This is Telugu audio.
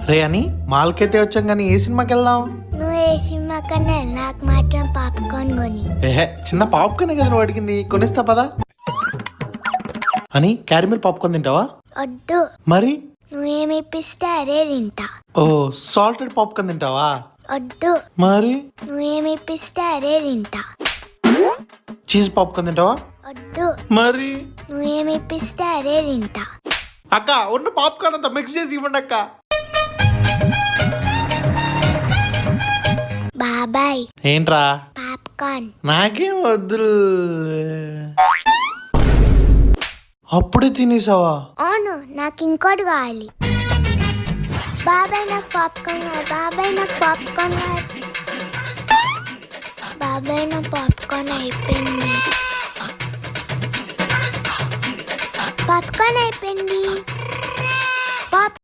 రే అని మాల్కైతే వచ్చాం కానీ ఏ సినిమాకి వెళ్దాం? నువ్వు ఏ సినిమా కన్నా నాకు మాత్రం పాప్కార్న్ కొని. చిన్న పాప్కార్న్ కదా నువ్వు అడిగింది, కొనిస్తా పదా. అని క్యారమిల్ పాప్కార్న్ తింటావా? వద్దు, మరి నువ్వేమి ఇప్పిస్తే అదే తింటా. ఓ సాల్టెడ్ పాప్కార్న్ తింటావా? వద్దు, మరి నువ్వేమి ఇప్పిస్తే అదే తింటా. చీజ్ పాప్కార్న్ తింటావా? వద్దు, మరి నువ్వేమి ఇప్పిస్తే అదే తింటా. అక్క ఉన్న పాప్కార్న్ అంతా మిక్స్ చేసి ఇవ్వండి అక్క. బాబాయ్ ఏంట్రా? పాప్కార్న్. నాకేం వద్దు. అప్పుడే తినేసావా? అవును, నాకు ఇంకోటి కావాలి. బాబాయ్ నాకు పాప్కార్న్ కావాలి. బాబాయ్ నాకు పాప్కార్న్ కావాలి. బాబాయ్ నా పాప్కార్న్ అయిపోయింది. పాప్కార్న్ అయిపోయింది.